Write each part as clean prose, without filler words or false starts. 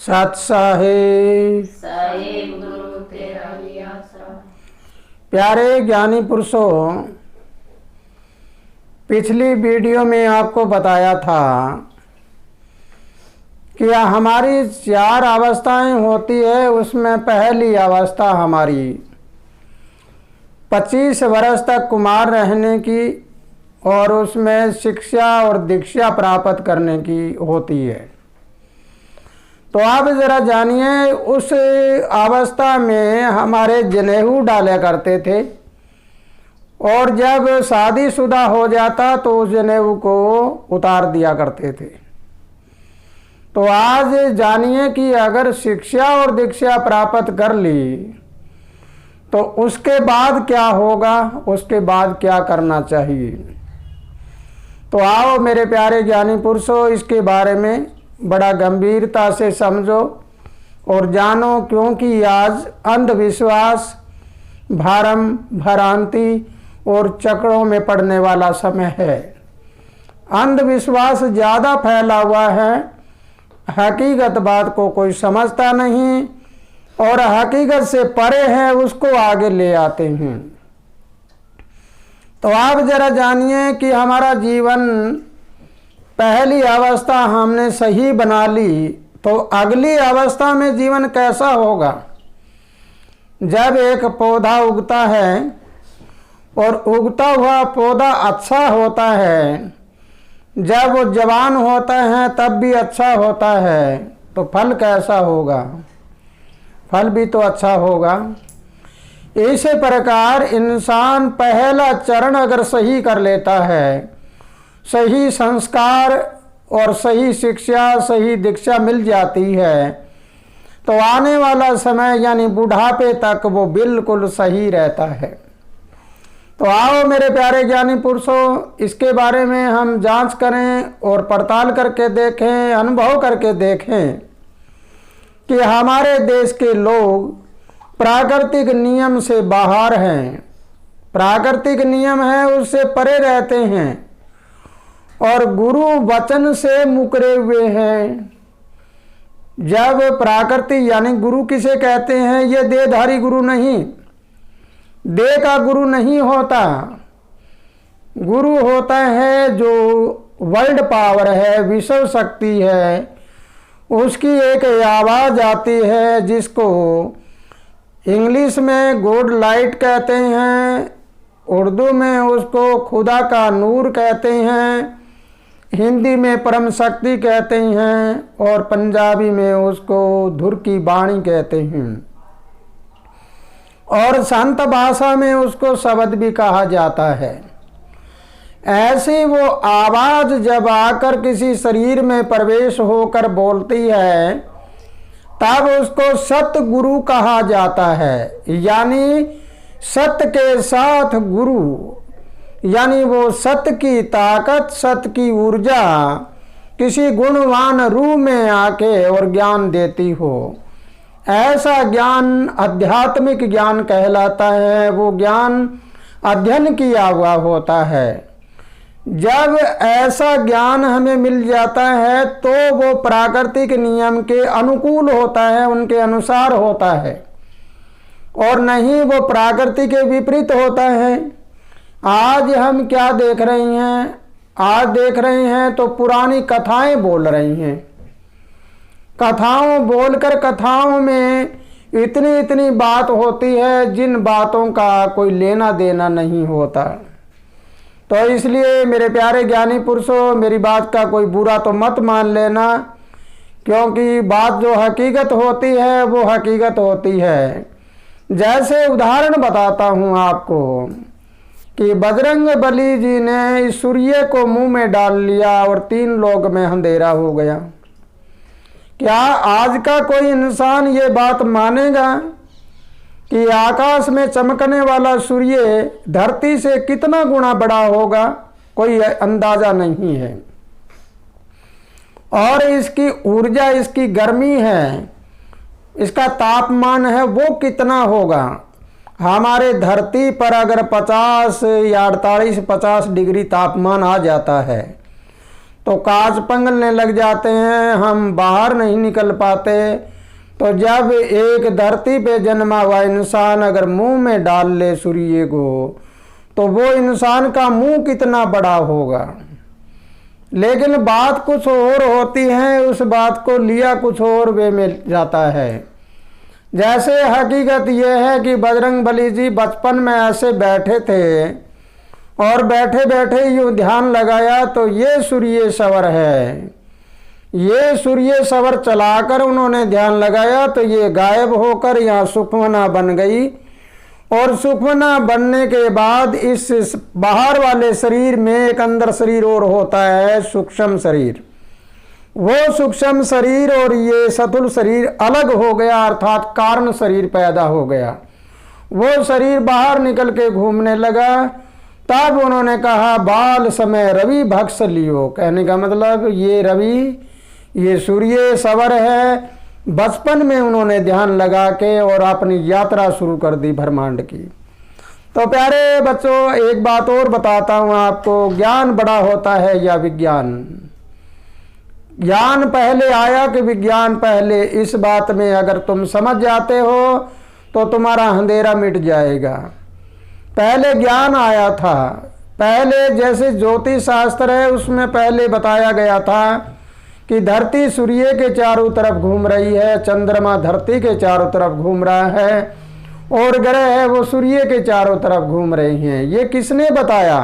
सत साहिब साहिब गुरु तेरा लिया सा। प्यारे ज्ञानी पुरुषों, पिछली वीडियो में आपको बताया था कि हमारी 4 अवस्थाएं होती है। उसमें पहली अवस्था हमारी 25 वर्ष तक कुमार रहने की और उसमें शिक्षा और दीक्षा प्राप्त करने की होती है। तो आप ज़रा जानिए, उस अवस्था में हमारे जनेऊ डाले करते थे और जब शादीशुदा हो जाता तो उस जनेऊ को उतार दिया करते थे। तो आज जानिए कि अगर शिक्षा और दीक्षा प्राप्त कर ली तो उसके बाद क्या होगा, उसके बाद क्या करना चाहिए। तो आओ मेरे प्यारे ज्ञानी पुरुषों, इसके बारे में बड़ा गंभीरता से समझो और जानो, क्योंकि आज अंधविश्वास, भ्रम, भ्रांति और चक्रों में पड़ने वाला समय है। अंधविश्वास ज़्यादा फैला हुआ है, हकीकत बात को कोई समझता नहीं और हकीकत से परे है उसको आगे ले आते हैं। तो आप जरा जानिए कि हमारा जीवन पहली अवस्था हमने सही बना ली तो अगली अवस्था में जीवन कैसा होगा। जब एक पौधा उगता है और उगता हुआ पौधा अच्छा होता है, जब वो जवान होता है तब भी अच्छा होता है, तो फल कैसा होगा, फल भी तो अच्छा होगा। इसी प्रकार इंसान पहला चरण अगर सही कर लेता है, सही संस्कार और सही शिक्षा, सही दीक्षा मिल जाती है, तो आने वाला समय यानी बुढ़ापे तक वो बिल्कुल सही रहता है। तो आओ मेरे प्यारे ज्ञानी पुरुषों, इसके बारे में हम जांच करें और पड़ताल करके देखें, अनुभव करके देखें कि हमारे देश के लोग प्राकृतिक नियम से बाहर हैं, प्राकृतिक नियम है उससे परे रहते हैं और गुरु वचन से मुकरे हुए हैं। जब प्राकृतिक यानी गुरु किसे कहते हैं, ये देहधारी गुरु नहीं, देह का गुरु नहीं होता। गुरु होता है जो वर्ल्ड पावर है, विश्व शक्ति है, उसकी एक आवाज़ आती है जिसको इंग्लिश में गॉड लाइट कहते हैं, उर्दू में उसको खुदा का नूर कहते हैं, हिंदी में परम शक्ति कहते हैं और पंजाबी में उसको धुर की वाणी कहते हैं और संत भाषा में उसको शब्द भी कहा जाता है। ऐसी वो आवाज़ जब आकर किसी शरीर में प्रवेश होकर बोलती है तब उसको सतगुरु कहा जाता है, यानी सत्य के साथ गुरु, यानी वो सत्य की ताकत, सत्य की ऊर्जा किसी गुणवान रूह में आके और ज्ञान देती हो। ऐसा ज्ञान आध्यात्मिक ज्ञान कहलाता है। वो ज्ञान अध्ययन किया हुआ होता है। जब ऐसा ज्ञान हमें मिल जाता है तो वो प्राकृतिक नियम के अनुकूल होता है, उनके अनुसार होता है और नहीं वो प्रकृति के विपरीत होता है। आज हम क्या देख रहे हैं, आज देख रहे हैं तो पुरानी कथाएं बोल रही हैं। कथाओं बोलकर कथाओं में इतनी इतनी बात होती है जिन बातों का कोई लेना देना नहीं होता। तो इसलिए मेरे प्यारे ज्ञानी पुरुषों, मेरी बात का कोई बुरा तो मत मान लेना, क्योंकि बात जो हकीकत होती है वो हकीकत होती है। जैसे उदाहरण बताता हूँ आपको कि बजरंग बली जी ने सूर्य को मुंह में डाल लिया और 3 लोक में अंधेरा हो गया। क्या आज का कोई इंसान ये बात मानेगा कि आकाश में चमकने वाला सूर्य धरती से कितना गुना बड़ा होगा? कोई अंदाजा नहीं है। और इसकी ऊर्जा, इसकी गर्मी है, इसका तापमान है, वो कितना होगा? हमारे धरती पर अगर 50 या 48-50 डिग्री तापमान आ जाता है तो कांच पिघलने लग जाते हैं, हम बाहर नहीं निकल पाते। तो जब एक धरती पे जन्मा हुआ इंसान अगर मुंह में डाल ले सूर्य को, तो वो इंसान का मुंह कितना बड़ा होगा। लेकिन बात कुछ और होती है, उस बात को लिया कुछ और वे में जाता है। जैसे हकीकत यह है कि बजरंगबली जी बचपन में ऐसे बैठे थे और बैठे बैठे यूँ ध्यान लगाया तो ये सूर्य सवर है, ये सूर्य सवर चलाकर उन्होंने ध्यान लगाया तो ये गायब होकर यहाँ सुखमना बन गई। और सुखमना बनने के बाद इस बाहर वाले शरीर में एक अंदर शरीर और होता है, सूक्ष्म शरीर। वो सूक्ष्म शरीर और ये स्थूल शरीर अलग हो गया, अर्थात कारण शरीर पैदा हो गया। वो शरीर बाहर निकल के घूमने लगा। तब उन्होंने कहा बाल समय रवि भक्ष लियो, कहने का मतलब ये रवि, ये सूर्य सवर है। बचपन में उन्होंने ध्यान लगा के और अपनी यात्रा शुरू कर दी ब्रह्मांड की। तो प्यारे बच्चों, एक बात और बताता हूँ आपको, ज्ञान बड़ा होता है या विज्ञान? ज्ञान पहले आया कि विज्ञान पहले? इस बात में अगर तुम समझ जाते हो तो तुम्हारा अंधेरा मिट जाएगा। पहले ज्ञान आया था। पहले जैसे ज्योतिष शास्त्र है उसमें पहले बताया गया था कि धरती सूर्य के चारों तरफ घूम रही है, चंद्रमा धरती के चारों तरफ घूम रहा है और ग्रह है वो सूर्य के चारों तरफ घूम रहे हैं। ये किसने बताया?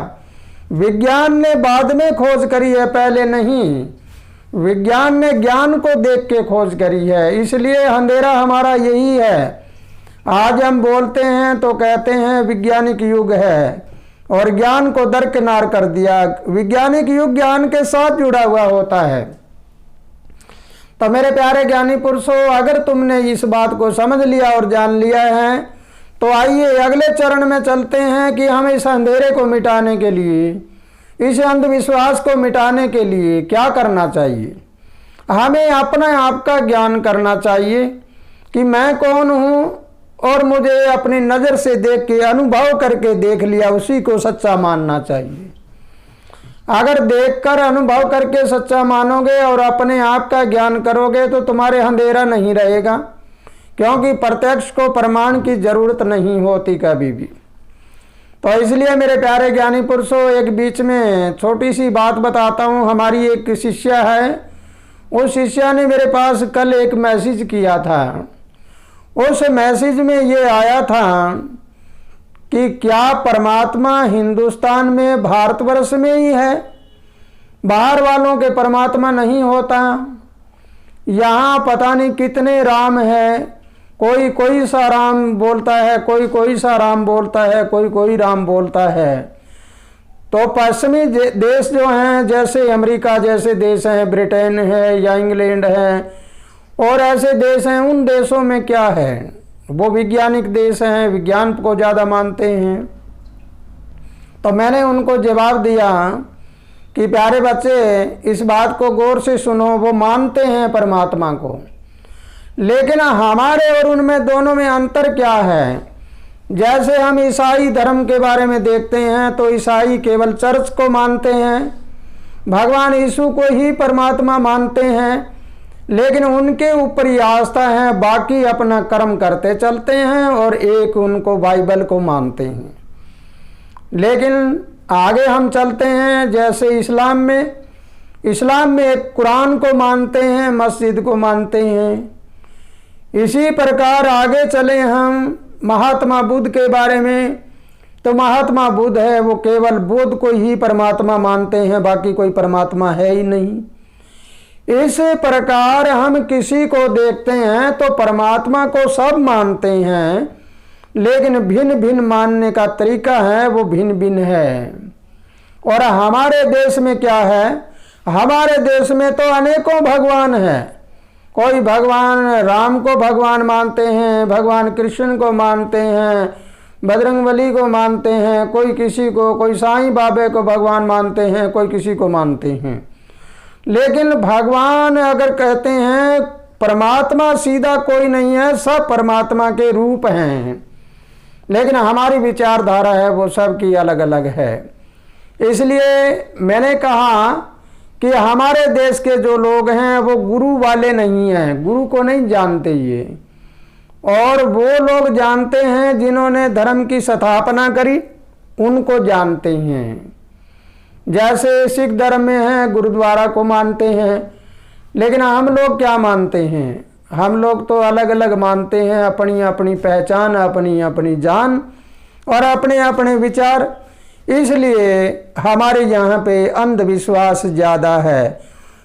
विज्ञान ने बाद में खोज करी है, पहले नहीं। विज्ञान ने ज्ञान को देख के खोज करी है, इसलिए अंधेरा हमारा यही है। आज हम बोलते हैं तो कहते हैं वैज्ञानिक युग है और ज्ञान को दरकिनार कर दिया। वैज्ञानिक युग ज्ञान के साथ जुड़ा हुआ होता है। तो मेरे प्यारे ज्ञानी पुरुषों, अगर तुमने इस बात को समझ लिया और जान लिया है तो आइए अगले चरण में चलते हैं कि हमें इस अंधेरे को मिटाने के लिए, इस अंधविश्वास को मिटाने के लिए क्या करना चाहिए। हमें अपने आप का ज्ञान करना चाहिए कि मैं कौन हूँ और मुझे अपनी नज़र से देख के, अनुभव करके देख लिया, उसी को सच्चा मानना चाहिए। अगर देखकर अनुभव करके सच्चा मानोगे और अपने आप का ज्ञान करोगे तो तुम्हारे अंधेरा नहीं रहेगा, क्योंकि प्रत्यक्ष को प्रमाण की जरूरत नहीं होती कभी भी। तो इसलिए मेरे प्यारे ज्ञानी पुरुषों, एक बीच में छोटी सी बात बताता हूँ। हमारी एक शिष्या है, उस शिष्या ने मेरे पास कल एक मैसेज किया था। उस मैसेज में ये आया था कि क्या परमात्मा हिंदुस्तान में, भारतवर्ष में ही है? बाहर वालों के परमात्मा नहीं होता? यहाँ पता नहीं कितने राम है, कोई कोई सा राम बोलता है, कोई कोई सा राम बोलता है, कोई कोई राम बोलता है। तो पश्चिमी देश जो हैं, जैसे अमेरिका जैसे देश हैं, ब्रिटेन है या इंग्लैंड है और ऐसे देश हैं, उन देशों में क्या है? वो वैज्ञानिक देश हैं, विज्ञान को ज़्यादा मानते हैं। तो मैंने उनको जवाब दिया कि प्यारे बच्चे, इस बात को गौर से सुनो, वो मानते हैं परमात्मा को, लेकिन हमारे और उनमें दोनों में अंतर क्या है? जैसे हम ईसाई धर्म के बारे में देखते हैं तो ईसाई केवल चर्च को मानते हैं, भगवान यीशु को ही परमात्मा मानते हैं, लेकिन उनके ऊपर ही आस्था है, बाकी अपना कर्म करते चलते हैं और एक उनको बाइबल को मानते हैं। लेकिन आगे हम चलते हैं, जैसे इस्लाम में एक कुरान को मानते हैं, मस्जिद को मानते हैं। इसी प्रकार आगे चले हम महात्मा बुद्ध के बारे में, तो महात्मा बुद्ध है वो केवल बुद्ध को ही परमात्मा मानते हैं, बाकी कोई परमात्मा है ही नहीं। इस प्रकार हम किसी को देखते हैं तो परमात्मा को सब मानते हैं, लेकिन भिन्न भिन्न मानने का तरीका है वो भिन्न भिन्न है। और हमारे देश में क्या है? हमारे देश में तो अनेकों भगवान हैं। कोई भगवान राम को भगवान मानते हैं, भगवान कृष्ण को मानते हैं, बजरंगबली को मानते हैं, कोई किसी को, कोई साईं बाबे को भगवान मानते हैं, कोई किसी को मानते हैं। लेकिन भगवान अगर कहते हैं, परमात्मा सीधा कोई नहीं है, सब परमात्मा के रूप हैं, लेकिन हमारी विचारधारा है वो सब की अलग अलग है। इसलिए मैंने कहा कि हमारे देश के जो लोग हैं वो गुरु वाले नहीं हैं, गुरु को नहीं जानते ये, और वो लोग जानते हैं जिन्होंने धर्म की स्थापना करी, उनको जानते हैं। जैसे सिख धर्म में हैं, गुरुद्वारा को मानते हैं, लेकिन हम लोग क्या मानते हैं? हम लोग तो अलग अलग मानते हैं, अपनी अपनी पहचान, अपनी अपनी जान और अपने अपने विचार। इसलिए हमारे यहाँ पे अंधविश्वास ज़्यादा है।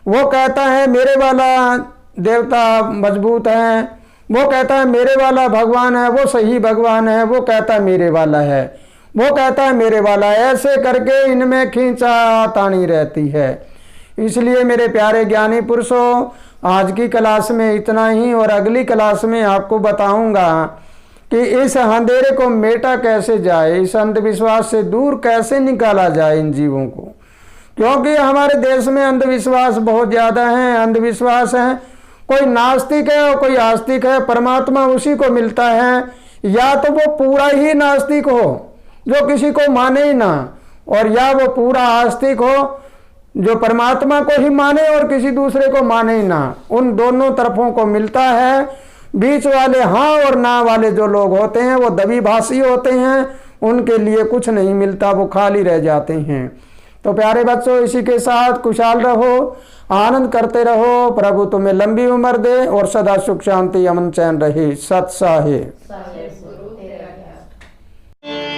वो कहता है मेरे वाला देवता मजबूत है, वो कहता है मेरे वाला भगवान है, वो सही भगवान है, वो कहता है मेरे वाला है, वो कहता है मेरे वाला है, ऐसे करके इनमें खींचातानी रहती है। इसलिए मेरे प्यारे ज्ञानी पुरुषों, आज की क्लास में इतना ही, और अगली क्लास में आपको बताऊंगा कि इस अंधेरे को मेटा कैसे जाए, इस अंधविश्वास से दूर कैसे निकाला जाए इन जीवों को। क्योंकि हमारे देश में अंधविश्वास बहुत ज़्यादा है, अंधविश्वास है, कोई नास्तिक है और कोई आस्तिक है, परमात्मा उसी को मिलता है, या तो वो पूरा ही नास्तिक हो जो किसी को माने ही ना, और या वो पूरा आस्तिक हो जो परमात्मा को ही माने और किसी दूसरे को माने ही ना। उन दोनों तरफों को मिलता है। बीच वाले हाँ और ना वाले जो लोग होते हैं वो दबीभाषी होते हैं, उनके लिए कुछ नहीं मिलता, वो खाली रह जाते हैं। तो प्यारे बच्चों, इसी के साथ खुशहाल रहो, आनंद करते रहो, प्रभु तुम्हें लंबी उम्र दे और सदा सुख शांति अमन चैन रहे। सत साहे। साहे गुरु तेरा ज्ञान।